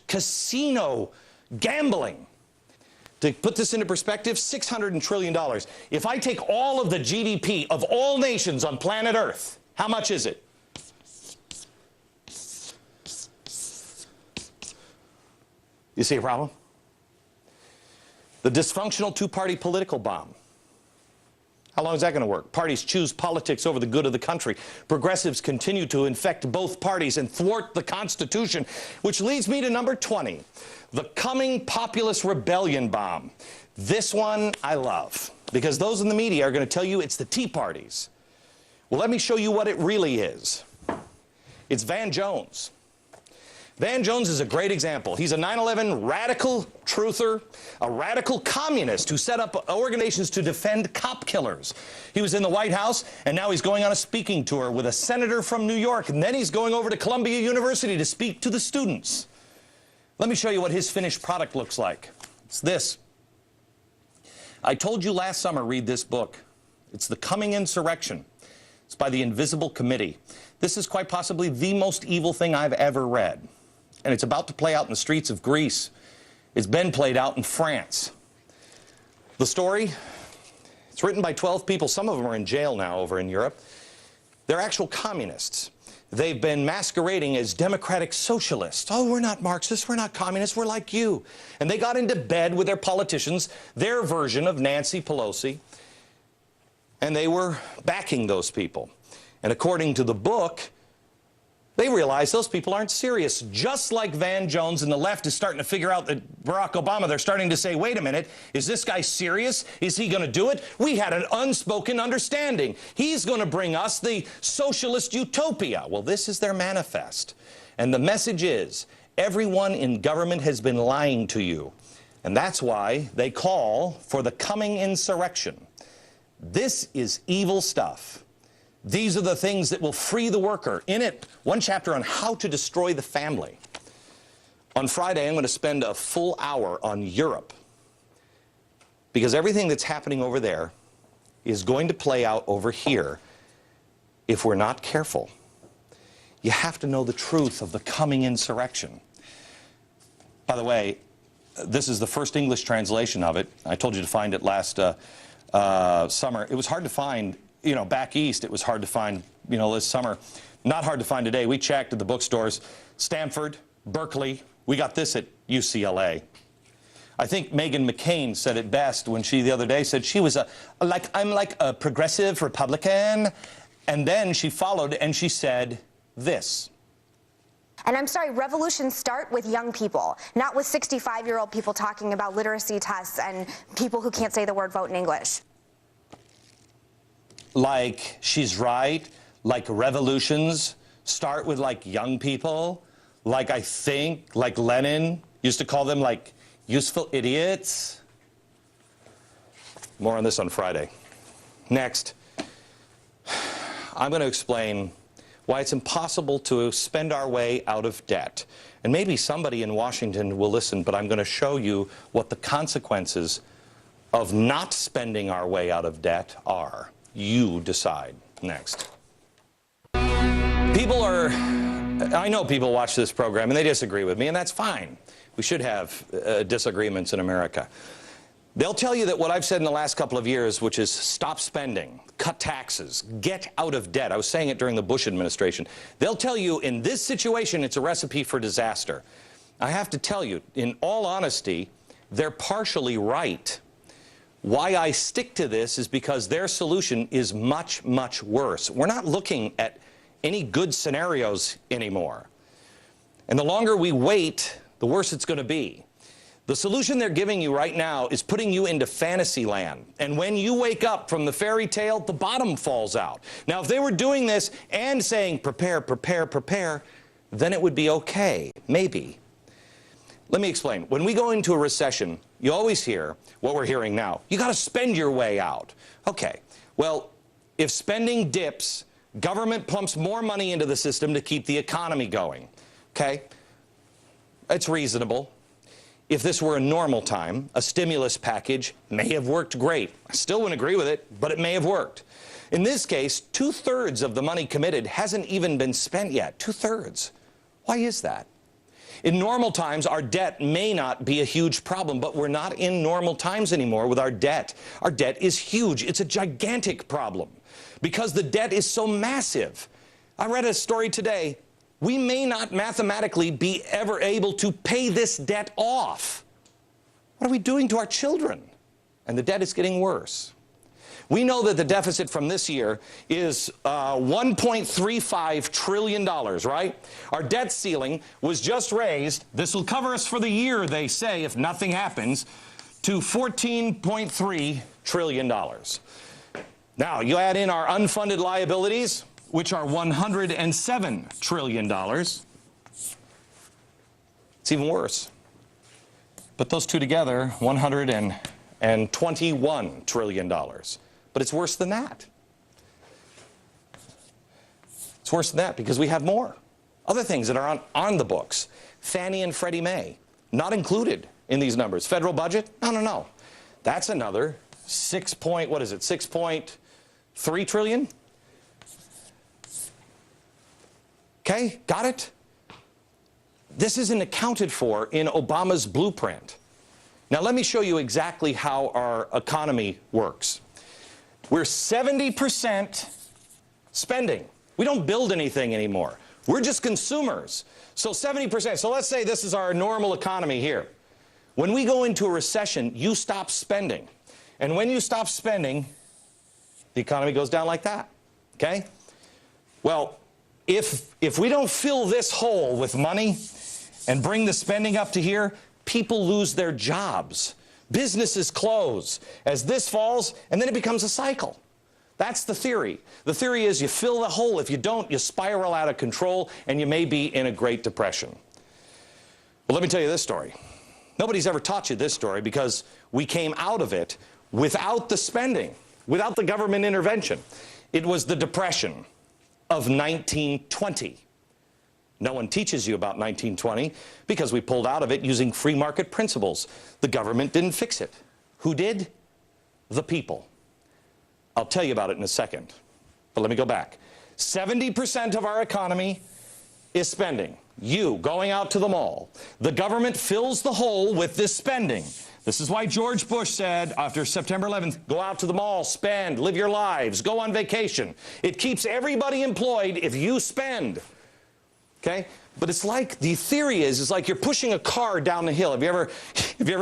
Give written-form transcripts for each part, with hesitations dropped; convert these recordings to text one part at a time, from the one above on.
casino gambling. To put this into perspective, $600 trillion. If I take all of the GDP of all nations on planet Earth, how much is it? You see a problem? The dysfunctional two-party political bomb. How long is that going to work? Parties choose politics over the good of the country. Progressives continue to infect both parties and thwart the Constitution, which leads me to number 20, the coming populist rebellion bomb. This one I love, because those in the media are going to tell you it's the Tea Parties. Well, let me show you what it really is. It's Van Jones. Van Jones is a great example. He's a 9/11 radical truther, a radical communist who set up organizations to defend cop killers. He was in the White House, and now he's going on a speaking tour with a senator from New York, and then he's going over to Columbia University to speak to the students. Let me show you what his finished product looks like. It's this. I told you last summer, read this book. It's The Coming Insurection. It's by the Invisible Committee. This is quite possibly the most evil thing I've ever read. And it's about to play out in the streets of Greece. It's been played out in France. The story, it's written by 12 people. Some of them are in jail now over in Europe. They're actual communists. They've been masquerading as democratic socialists. Oh, we're not Marxists, we're not communists, we're like you. And they got into bed with their politicians, their version of Nancy Pelosi, and they were backing those people. And according to the book, they realize those people aren't serious. Just like Van Jones and the left is starting to figure out that Barack Obama, they're starting to say, wait a minute, is this guy serious? Is he going to do it? We had an unspoken understanding. He's going to bring us the socialist utopia. Well, this is their manifest. And the message is, everyone in government has been lying to you. And that's why they call for the coming insurrection. This is evil stuff. These are the things that will free the worker. In it, one chapter on how to destroy the family. On Friday, I'm going to spend a full hour on Europe, because everything that's happening over there is going to play out over here if we're not careful. You have to know the truth of the coming insurrection. By the way, this is the first English translation of it. I told you to find it last summer. It was hard to find. You know, back east, it was hard to find, you know, this summer. Not hard to find today. We checked at the bookstores. Stanford, Berkeley. We got this at UCLA. I think Meghan McCain said it best when she the other day said she was I'm like a progressive Republican. And then she followed and she said this. And I'm sorry, revolutions start with young people, not with 65-year-old people talking about literacy tests and people who can't say the word vote in English. Like, she's right, like revolutions start with like young people, like I think, like Lenin used to call them like useful idiots. More on this on Friday. Next, I'm going to explain why it's impossible to spend our way out of debt. And maybe somebody in Washington will listen, but I'm going to show you what the consequences of not spending our way out of debt are. You decide. Next. I know people watch this program and they disagree with me, and that's fine. We should have disagreements in America. They'll tell you that what I've said in the last couple of years, which is stop spending, cut taxes, get out of debt. I was saying it during the Bush administration. They'll tell you in this situation it's a recipe for disaster. I have to tell you, in all honesty, they're partially right. Why I stick to this is because their solution is much, much worse. We're not looking at any good scenarios anymore. And the longer we wait, the worse it's going to be. The solution they're giving you right now is putting you into fantasy land. And when you wake up from the fairy tale, the bottom falls out. Now, if they were doing this and saying, prepare, prepare, prepare, then it would be okay, maybe. Let me explain. When we go into a recession, you always hear what we're hearing now. You got to spend your way out. Okay. Well, if spending dips, government pumps more money into the system to keep the economy going. Okay? It's reasonable. If this were a normal time, a stimulus package may have worked great. I still wouldn't agree with it, but it may have worked. In this case, 2/3 of the money committed hasn't even been spent yet. 2/3. Why is that? In normal times, our debt may not be a huge problem, but we're not in normal times anymore with our debt. Our debt is huge. It's a gigantic problem because the debt is so massive. I read a story today. We may not mathematically be ever able to pay this debt off. What are we doing to our children? And the debt is getting worse. We know that the deficit from this year is $1.35 trillion, right? Our debt ceiling was just raised. This will cover us for the year, they say, if nothing happens, to $14.3 trillion. Now, you add in our unfunded liabilities, which are $107 trillion. It's even worse. Put those two together, $121 trillion. But it's worse than that. It's worse than that because we have more. Other things that are on the books. Fannie and Freddie Mae, not included in these numbers. Federal budget? No. That's another 6.3 trillion? Okay, got it? This isn't accounted for in Obama's blueprint. Now let me show you exactly how our economy works. We're 70% spending. We don't build anything anymore. We're just consumers. So 70%. So let's say this is our normal economy here. When we go into a recession, you stop spending. And when you stop spending, the economy goes down like that. Okay? Well, if we don't fill this hole with money and bring the spending up to here, people lose their jobs. Businesses close as this falls, and then it becomes a cycle. That's the theory. The theory is you fill the hole. If you don't, you spiral out of control, and you may be in a Great Depression. Well, let me tell you this story. Nobody's ever taught you this story because we came out of it without the spending, without the government intervention. It was the Depression of 1920. No one teaches you about 1920 because we pulled out of it using free market principles. The government didn't fix it. Who did? The people. I'll tell you about it in a second. But let me go back. 70% of our economy is spending. You going out to the mall. The government fills the hole with this spending. This is why George Bush said after September 11th, go out to the mall, spend, live your lives, go on vacation. It keeps everybody employed if you spend. Okay? But it's like, the theory is like you're pushing a car down the hill. Have you ever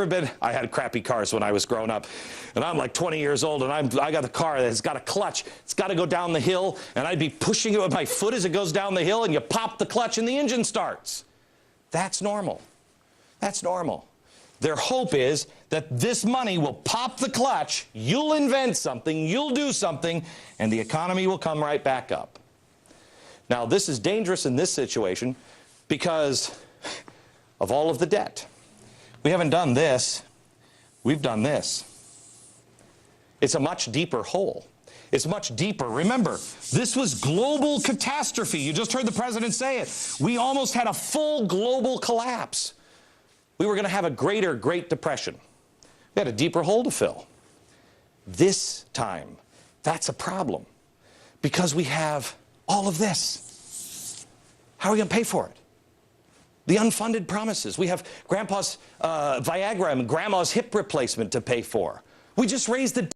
been, I had crappy cars when I was growing up, and I'm like 20 years old, and I got a car that's got a clutch. It's got to go down the hill, and I'd be pushing it with my foot as it goes down the hill, and you pop the clutch and the engine starts. That's normal. That's normal. Their hope is that this money will pop the clutch, you'll invent something, you'll do something, and the economy will come right back up. Now, this is dangerous in this situation because of all of the debt. We haven't done this. We've done this. It's a much deeper hole. It's much deeper. Remember, this was global catastrophe. You just heard the president say it. We almost had a full global collapse. We were going to have a Great Depression. We had a deeper hole to fill. This time, that's a problem because we have all of this. How are we going to pay for it? The unfunded promises. We have Grandpa's Viagra and Grandma's hip replacement to pay for. We just raised the